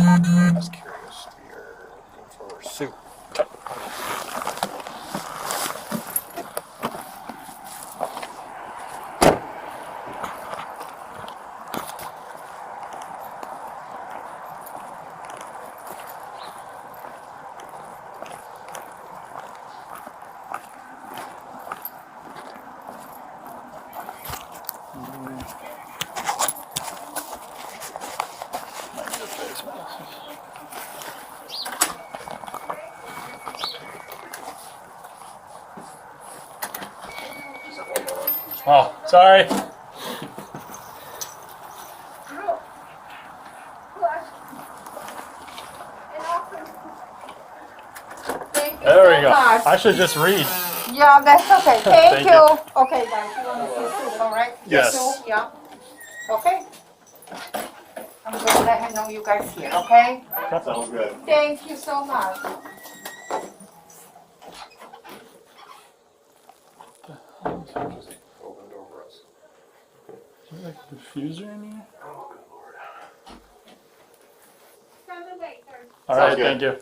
I'm just curious. You're looking for soup. Oh, sorry. There we go. I should just read. Yeah, that's okay. Thank you. you. Okay, guys, you want to see soup, all right? Yes. Soup, yeah. Okay. I'm going to let him know you guys here, okay? That sounds good. Thank you so much. Opened over us. Is there like a diffuser in here? Oh, good lord. All Sounds right, good. thank you.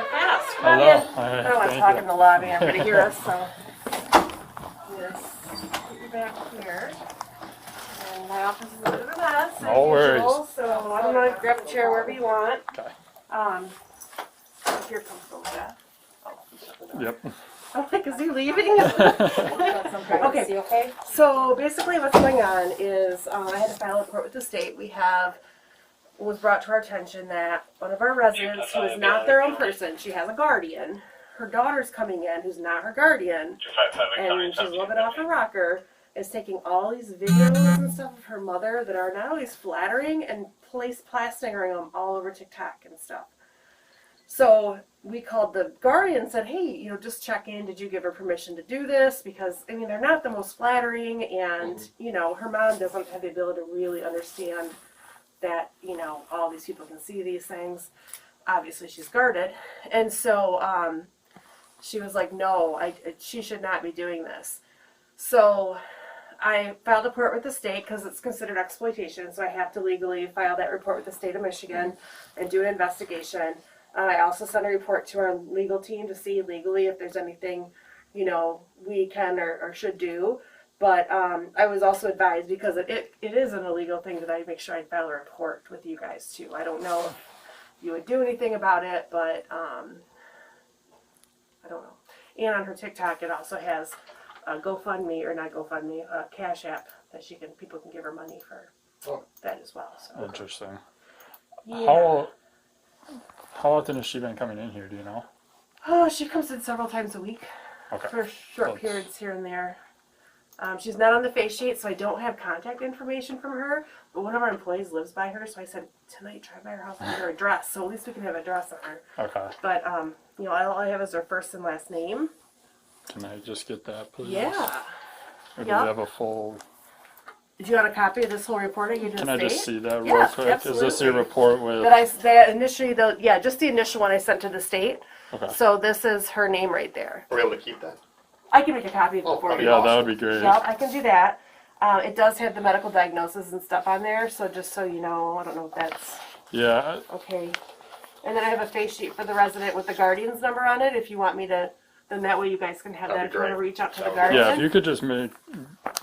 Fast. Come on Hello. in. All I right, don't want to thank talk you. in the lobby. I'm going to hear us, so. Yes. Put you back here. And my office is a bit of a mess. No as worries. usual, so I don't know. Grab a chair wherever you want. Okay. If you're comfortable with that. Yep. I'm like, is he leaving? Okay. Okay. So basically what's going on is I had to file a report with the state. Was brought to our attention that one of our residents who is not their own person, she has a guardian, her daughter's coming in who's not her guardian, and she's a little bit off her rocker, is taking all these videos and stuff of her mother that are not always flattering and plastering them all over TikTok and stuff. So we called the guardian and said, hey, just check in. Did you give her permission to do this? Because, they're not the most flattering, and, her mom doesn't have the ability to really understand that, all these people can see these things. Obviously, she's guarded. And so she was like, no, she should not be doing this. So I filed a report with the state because it's considered exploitation, so I have to legally file that report with the state of Michigan and do an investigation. I also sent a report to our legal team to see legally if there's anything, we can or should do. But I was also advised, because it is an illegal thing, that I make sure I file a report with you guys too. I don't know if you would do anything about it, but I don't know. And on her TikTok, it also has a GoFundMe, or not GoFundMe, a Cash App that people can give her money for that as well. So. Interesting. Yeah. How often has she been coming in here? Do you know? Oh, she comes in several times a week. Okay. For short periods here and there. She's not on the face sheet, so I don't have contact information from her. But one of our employees lives by her, so I said, tonight, try by her house and get her address. So at least we can have an address on her. Okay. But, all I have is her first and last name. Can I just get that, please? Yeah. Or do Yep. you have a full... Do you want a copy of this whole report I gave to Can the I state? just see that Yeah, real quick? absolutely. Is this your report with... Just the initial one I sent to the state. Okay. So this is her name right there. Are we able to keep that? I can make a copy of it for you. Yeah, that would be great. Yep, I can do that. It does have the medical diagnosis and stuff on there, so just so you know, I don't know if that's Yeah. okay. And then I have a face sheet for the resident with the guardian's number on it. If you want me to, then that way you guys can have That'd that be if you want to great. reach out to the That would- guardian. Yeah, if you could just make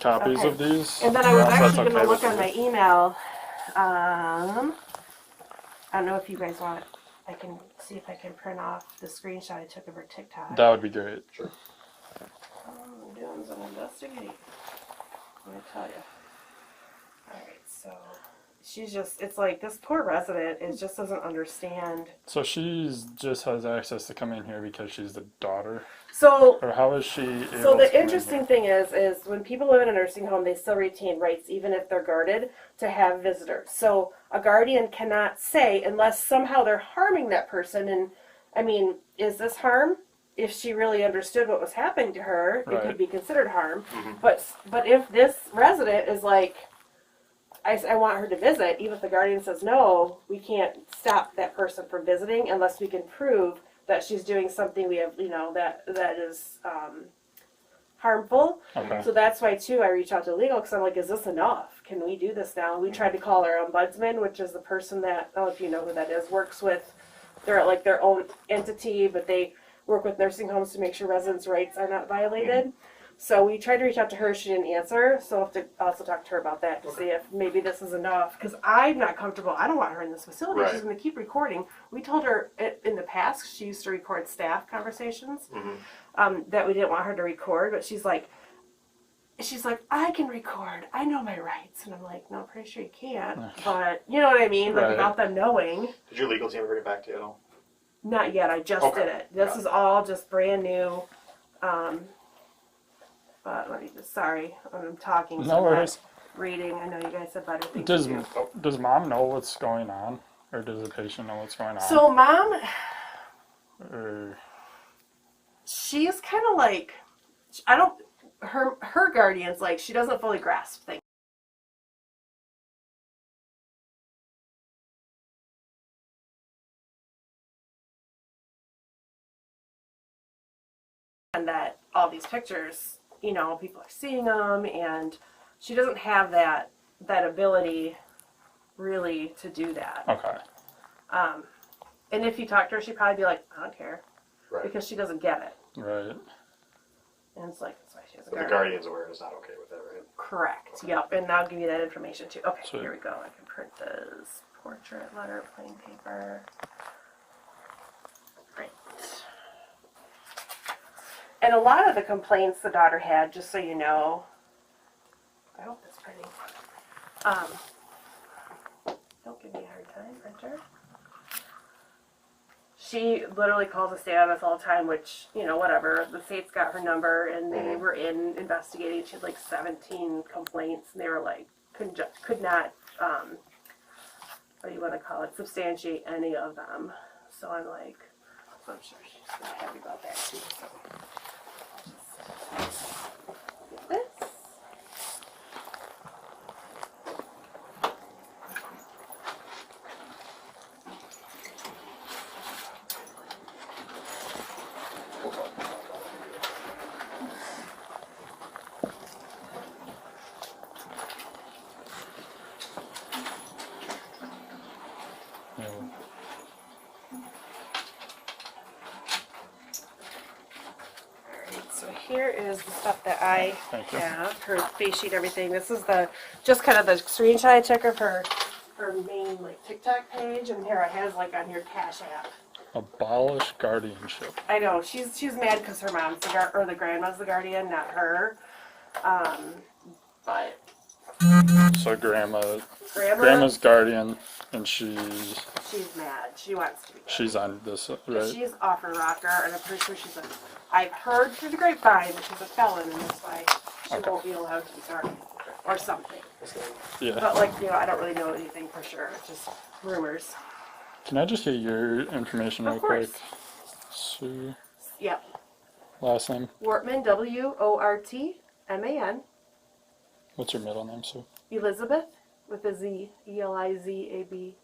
copies Okay. of these. And then I was if that's actually okay going to with look on you. my email. I don't know if you guys want. I can see if I can print off the screenshot I took of her TikTok. That would be great. Sure. I'm doing some investigating. Let me tell you. Alright, so it's like this poor resident just doesn't understand. So she's just has access to come in here because she's the daughter? So Or how is she able So to come the in interesting thing is when people live in a nursing home, they still retain rights, even if they're guarded, to have visitors. So a guardian cannot say, unless somehow they're harming that person, and is this harm? If she really understood what was happening to her, it Right. could be considered harm. But if this resident is like, I want her to visit, even if the guardian says no, we can't stop that person from visiting unless we can prove that she's doing something we have, that is harmful. Okay. So that's why too I reached out to legal because I'm like, is this enough? Can we do this now? We tried to call our ombudsman, which is the person that, I don't know if you know who that is, works with, they're like their own entity, but they work with nursing homes to make sure residents' rights are not violated. So we tried to reach out to her, she didn't answer, so I'll have to also talk to her about that to see if maybe this is enough. Because I'm not comfortable, I don't want her in this facility, Right. she's going to keep recording. We told her in the past, she used to record staff conversations, that we didn't want her to record, but she's like, I can record, I know my rights. And I'm like, no, I'm pretty sure you can't, but you know what I mean, like Right. without them knowing. Did your legal team bring it back to you at all? Not yet, I just Okay. did it. This is all just brand new. But let me just, sorry, I'm talking. No so I'm not worries. reading. I know you guys said better things. Does to do. does mom know what's going on, or does the patient know what's going on? So mom, Or, she's kind of like, I don't. Her guardian's like she doesn't fully grasp things. And that all these pictures, you know, people are seeing them, and she doesn't have that ability really to do that. okay. And if you talk to her, she'd probably be like, I don't care, Right. because she doesn't get it. Right. And it's like, that's why she has a But the guardian. guardian's aware is not okay with that, right? Correct. Yep. And I'll give you that information too. Okay, Sweet. here we go. I can print this portrait letter, plain paper. Print. And a lot of the complaints the daughter had, just so you know, I hope it's pretty. Don't give me a hard time, printer. She literally calls the state office all the time, which, you know, whatever. The state's got her number, and they were in investigating. She had like 17 complaints, and they were like, could not, what do you want to call it, substantiate any of them. So I'm like, I'm sure she's not happy about that too. So I'll just get this. Yeah. So here is the stuff that I Thank you. have, her face sheet, everything. This is the, just kind of the screenshot I took of her main like TikTok page, and here it has like on your Cash App. Abolish guardianship. I know, she's mad because her mom's the grandma's the guardian, not her. But So grandma's guardian, and she's mad. She wants to be. she's on this, right? She's off her rocker, and I'm pretty sure she's I've heard through the grapevine that she's a felon, and that's why she won't be allowed to be guardian or something. Yeah. But like, you know, I don't really know anything for sure. It's just rumors. Can I just get your information real Of course. quick? Sue, Yep. last name. Wortman, WORTMAN. What's your middle name, Sue? Elizabeth with a Z, ELIZABETH.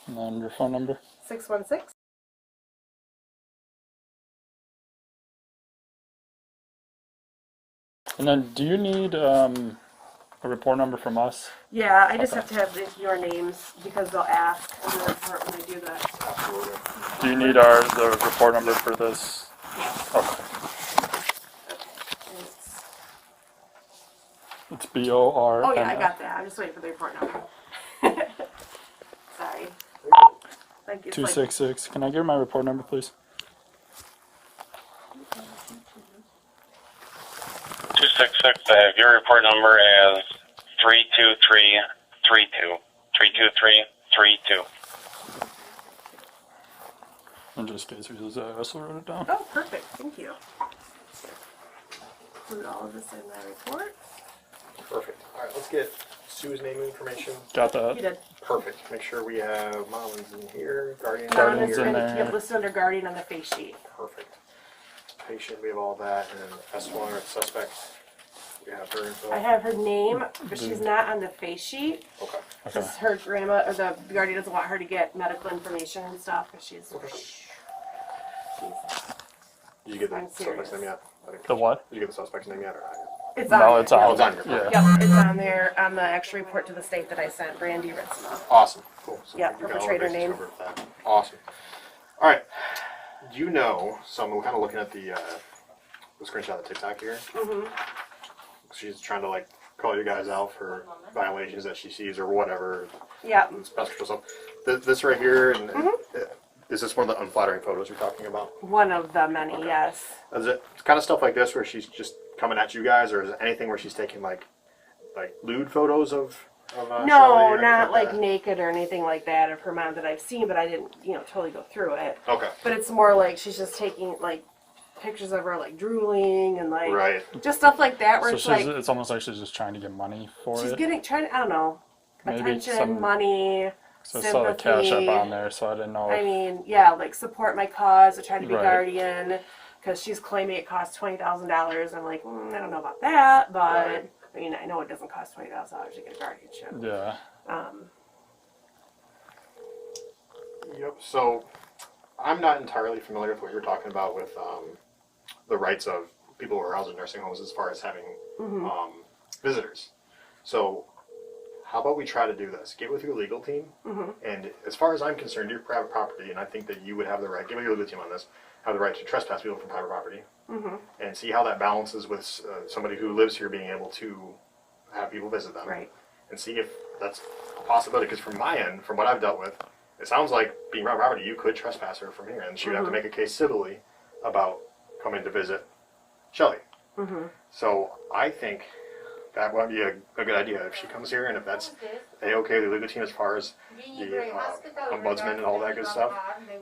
And then your phone number. 616. And then, do you need a report number from us? Yeah, I just Okay. have to have your names because they'll ask in the report when they do that. Do you need the report number for this? Okay. It's BOR. Oh yeah, I got that. I'm just waiting for the report number. Sorry. Thank you. 266. Can I give my report number, please? 266. I have your report number as 32332. 32332. In just case we lose that, I also wrote it down. Oh, perfect. Thank you. Include all of this in my report. Perfect. All right, let's get Sue's name and information. Got You that. did. Perfect. Make sure we have Molly's in here, guardian Guardian's in in here. there. Yep, listed under guardian on the face sheet. Perfect. Patient, we have all that, and then S1 or suspect. We have her info. I have her name, but she's not on the face sheet. Okay. Okay. Because her grandma or the guardian doesn't want her to get medical information and stuff. Because she's. Did you get the I'm suspect's serious. name yet? The what? Did you get the suspect's name yet or not? It's on No, there. it's on. Oh, it's on your Yeah. Yep, it's on there on the actual report to the state that I sent, Brandy Ritzma. Awesome. Cool. So Yeah, you got all the perpetrator bases name. covered with that. Awesome. All right. You know, so I'm kind of looking at the screenshot of the TikTok here. Mm-hmm. She's trying to like call you guys out for violations that she sees or whatever. Yeah. Special stuff. This right here, and Mm-hmm. is this one of the unflattering photos you're talking about? One of the many, yes. Is it kind of stuff like this where she's just coming at you guys, or is it anything where she's taking like lewd photos of Shelley No, or anything not like that? naked or anything like that of her mom that I've seen, but I didn't, totally go through it. Okay. But it's more like she's just taking like pictures of her like drooling and like Right. just stuff like that where So it's she's, like it's almost like she's just trying to get money for she's it. I don't know, Maybe attention, some- money, So I saw the cash sympathy. up on there, so I didn't know. I mean, yeah, like support my cause, I try to be Right. guardian, because she's claiming it costs $20,000. I'm like, I don't know about that, but Right. I mean, I know it doesn't cost $20,000 to get a guardianship. Yeah. Yep. So I'm not entirely familiar with what you're talking about with the rights of people who are housed in nursing homes as far as having visitors. So how about we try to do this? Get with your legal team, and as far as I'm concerned, you're private property, and I think that you would have the right. Get with your legal team on this. Have the right to trespass people from private property, and see how that balances with somebody who lives here being able to have people visit them, Right. and see if that's a possibility. Because from my end, from what I've dealt with, it sounds like being private property, you could trespass her from here, and she would have to make a case civilly about coming to visit Shelley. So I think that would be a good idea if she comes here, and if that's A-okay, the legal team as far as the ombudsman and all that good stuff,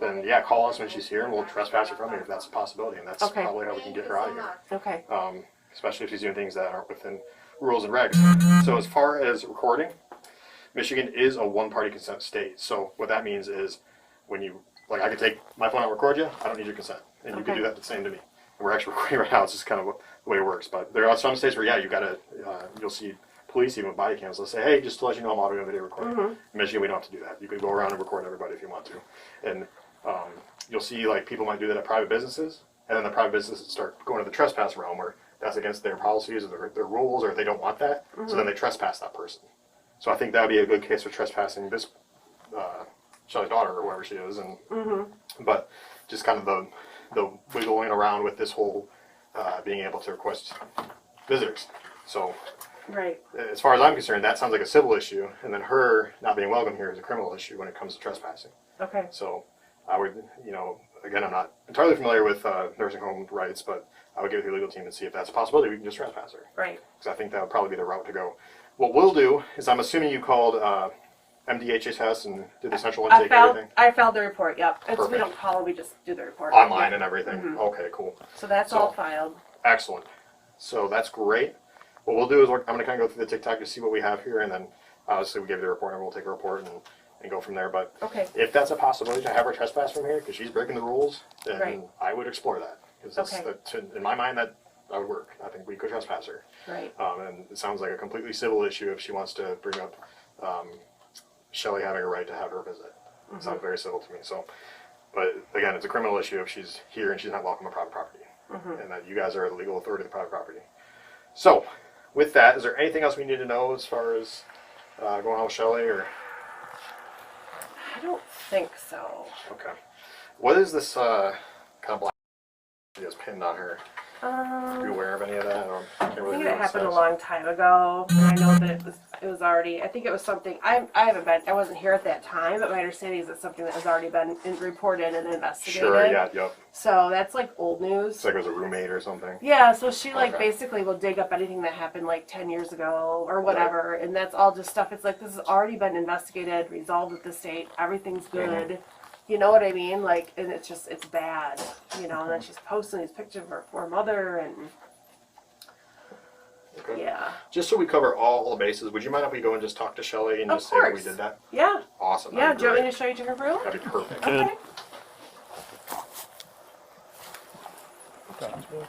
then yeah, call us when she's here, and we'll trespass her from here if that's a possibility, and that's Okay. probably how we can get her out of here. Okay. Especially if she's doing things that aren't within rules and regs. So as far as recording, Michigan is a one-party consent state. So what that means is when you, like I could take my phone out and record you, I don't need your consent. And you can Okay. do that the same to me. And we're actually recording right now, it's just kind of the way it works. But there are some states where, yeah, you gotta, you'll see police even with body cams, they'll say, hey, just to let you know I'm audio and video recording. In Michigan, we don't have to do that. You can go around and record everybody if you want to. And you'll see like people might do that at private businesses, and then the private businesses start going to the trespass realm where that's against their policies or their rules, or they don't want that, so then they trespass that person. So I think that would be a good case for trespassing this Shelley's daughter or whoever she is, and but just kind of the wiggling around with this whole being able to request visitors. So Right. as far as I'm concerned, that sounds like a civil issue, and then her not being welcome here is a criminal issue when it comes to trespassing. Okay. So I would, again, I'm not entirely familiar with nursing home rights, but I would get with your legal team and see if that's a possibility. We can just trespass her. Right. Because I think that would probably be the route to go. What we'll do is, I'm assuming you called MDHHS and did the central intake and everything? I filed the report, yep. We Perfect. don't call it, we just do the report. Online Yeah. and everything? Okay, cool. So that's So- all filed. Excellent. So that's great. What we'll do is I'm going to kind of go through the TikTok to see what we have here, and then obviously we give you the report, and we'll take a report and go from there. But Okay. if that's a possibility to have her trespass from here because she's breaking the rules, then Right. I would explore that. Because Okay. in my mind, that would work. I think we could trespass her. Right. And it sounds like a completely civil issue if she wants to bring up Shelley having a right to have her visit. It sounds very civil to me. So, but again, it's a criminal issue if she's here and she's not welcome on private property, and that you guys are the legal authority of the private property. So, with that, is there anything else we need to know as far as going on with Shelley? Or I don't think so. okay, what is this kind of black she has pinned on her? Are you aware of any of that? I can't I really think read it what happened a says. long time ago. And I know that it was already, I think it was something, I wasn't here at that time, but my understanding is it's something that has already been reported and investigated. Sure, yeah, yep. So that's like old news. It's like it was a roommate or something. Yeah, so she like Okay. basically will dig up anything that happened like 10 years ago or whatever, and that's all just stuff. It's like this has already been investigated, resolved with the state, everything's good. You know what I mean? Like, and it's just, it's bad, and then she's posting these pictures of her poor mother, and Okay. yeah. Just so we cover all the bases, would you mind if we go and just talk to Shelley and Of just say that we course. did that? Yeah. Awesome. Yeah, that'd do you be want me great. to show you different room? That'd be perfect. Good. Okay. Sounds good.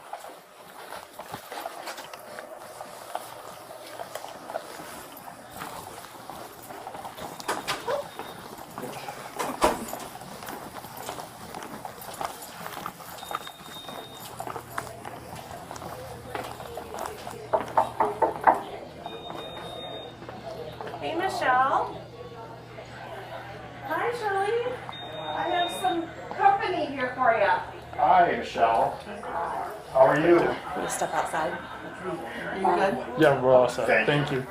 Michelle. Hi, Shirley. I have some company here for you. Hi, Michelle. How are you? We'll step outside. Are you good? Yeah, we're all set. Thank Thank you.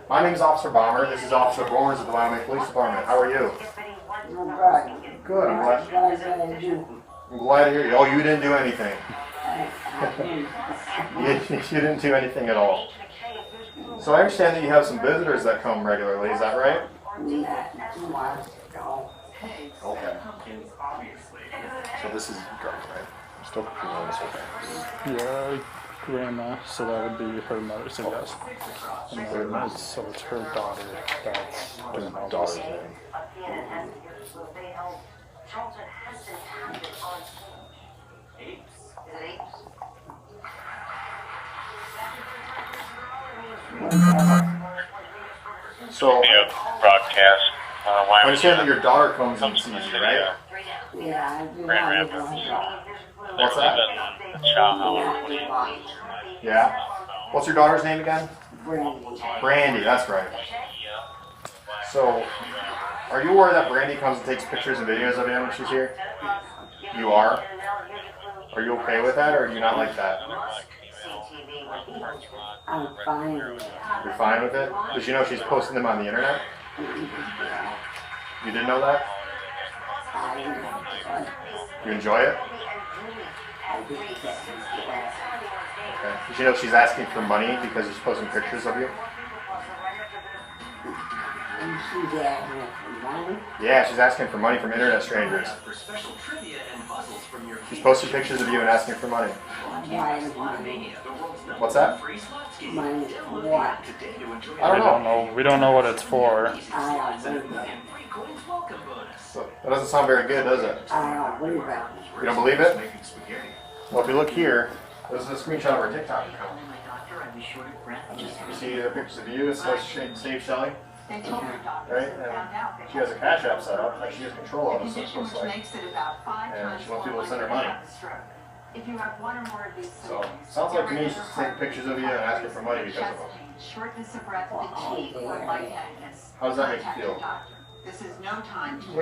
My name is Officer Bomber. This is Officer Bowers of the Wyoming Police Department. How are you? Good. I'm glad to hear you. Oh, you didn't do anything. you didn't do anything at all. So I understand that you have some visitors that come regularly. Is that right? Okay. So this is Garth, right? I'm still confused on this whole thing. Yeah, grandma, so that would be her mother, so yes. And then so it's her daughter that's doing all Daughter's this. name. So Video broadcast. I understand that your daughter comes and sees you, right? Grand Rapids. What's that? Yeah. What's your daughter's name again? Brandy, that's right. So, are you aware that Brandy comes and takes pictures and videos of you when she's here? You are? Are you okay with that, or do you not like that? I'm fine. You're fine with it? Does she know she's posting them on the internet? You didn't know that? You enjoy it? Okay. Does she know she's asking for money because she's posting pictures of you? Yeah, she's asking for money from internet strangers. She's posting pictures of you and asking for money. What's that? I don't know. We don't know what it's for. So, that doesn't sound very good, does it? You don't believe it? Well, if you look here, this is a screenshot of our TikTok account. You see the pictures of you, it says Save Shelly. Right? And she has a Cash App set up, like she has control of it, so it looks like. And she wants people to send her money. So, sounds like to me she's taking pictures of you and asking for money because of them. How does that make you feel? This is no time to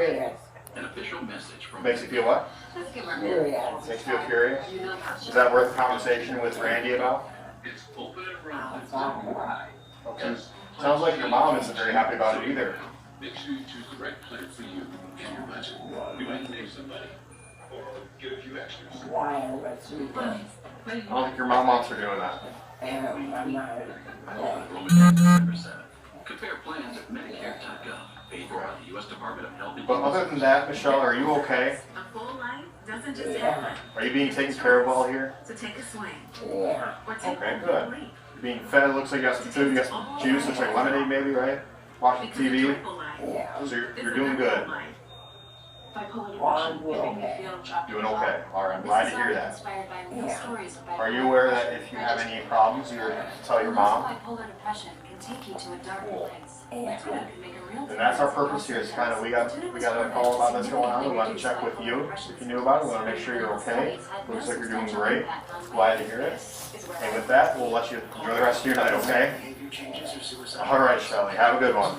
An official message from Makes you feel what? Makes you feel curious? Is that worth a conversation with Randy about? It's open enrollment. Okay. Sounds like your mom isn't very happy about it either. Make sure you choose the right plan for you and your budget. You might save some money or get a few extras. I don't think your mom wants her doing that. Enrollment tax December 7. Compare plans at Medicare.gov. Paid for by the U.S. Department of Health and But other than that, Michelle, are you okay? A full life doesn't just happen. Are you being taken care of well here? So take a swing. Or take Okay, a good. leap. You're being fed, it looks like you got some food, you got some juice, looks like lemonade maybe, right? Watching Because a TV. joyful life So you're is a doing beautiful good. life. Bipolar depression can make me feel chopped Doing and okay. raw. Alright, I'm This glad is to hear all that. inspired by real stories of Are you bipolar aware that depression. if you have any problems, you're to tell your mom? Bipolar depression can take you to a dark Cool. place. That's when it can make a real And that's our purpose here, is kind of, we got a call about this going on, we want to check with you, if you knew about it, we want to make sure you're okay. Looks like you're doing great, glad to hear it. And with that, we'll let you enjoy the rest of your night, okay? Alright, Shelly, have a good one.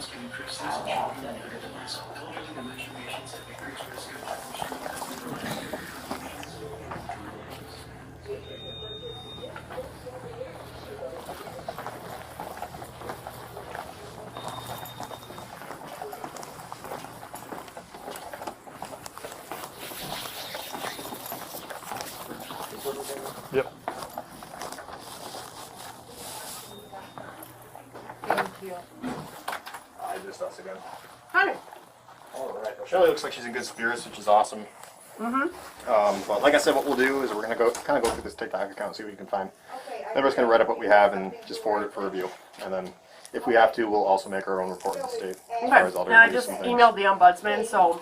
Yep. Thank you. I just us again. Hi. Alright, well, Shelly looks like she's in good spirits, which is awesome. But like I said, what we'll do is we're going to go through this TikTok account and see what we can find. Then we're just going to write up what we have and just forward it for review. And then if we have to, we'll also make our own report to the state. As far as Okay. other Now I reviews just and things. emailed the ombudsman, so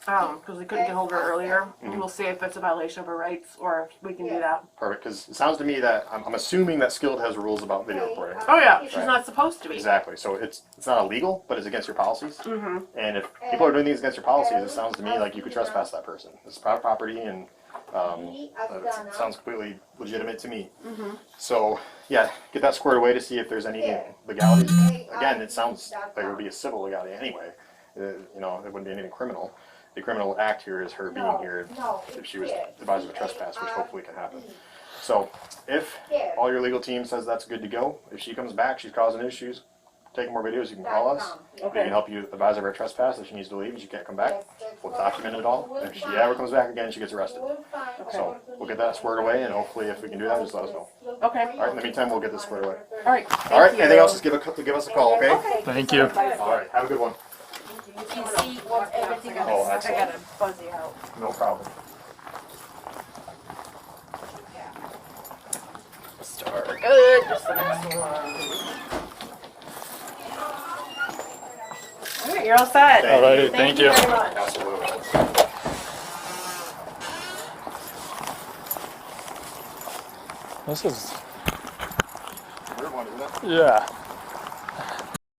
because we couldn't get hold of her earlier, we'll see if it's a violation of her rights or if we can do that. Perfect, because it sounds to me that, I'm assuming that Skilled has rules about video recording. Oh yeah, she's Right. not supposed to be. Exactly, so it's not illegal, but it's against your policies. And if people are doing things against your policies, it sounds to me like you could trespass that person. It's private property, and It sounds completely legitimate to me. So, yeah, get that squared away to see if there's any legalities. Again, it sounds like it would be a civil legality anyway. You know, it wouldn't be anything criminal. The criminal act here is her being here if she was advised of a trespass, which hopefully can happen. So, if all your legal team says that's good to go, if she comes back, she's causing issues, taking more videos, you can call us. We can help you advise of her trespass if she needs to leave and she can't come back. We'll document it all. If she ever comes back again, she gets arrested. So we'll get that squared away, and hopefully if we can do that, just let us know. Okay. All right, in the meantime, we'll get this squared away. All right. All right, anything else, just give us a call, okay? Thank you. All right, have a good one. Oh, I excellent. gotta buzz you out. No problem. Start good. Just the next one. All right, you're all set. All right, thank you. Very much. Absolutely. This is, Weird one, isn't it? yeah.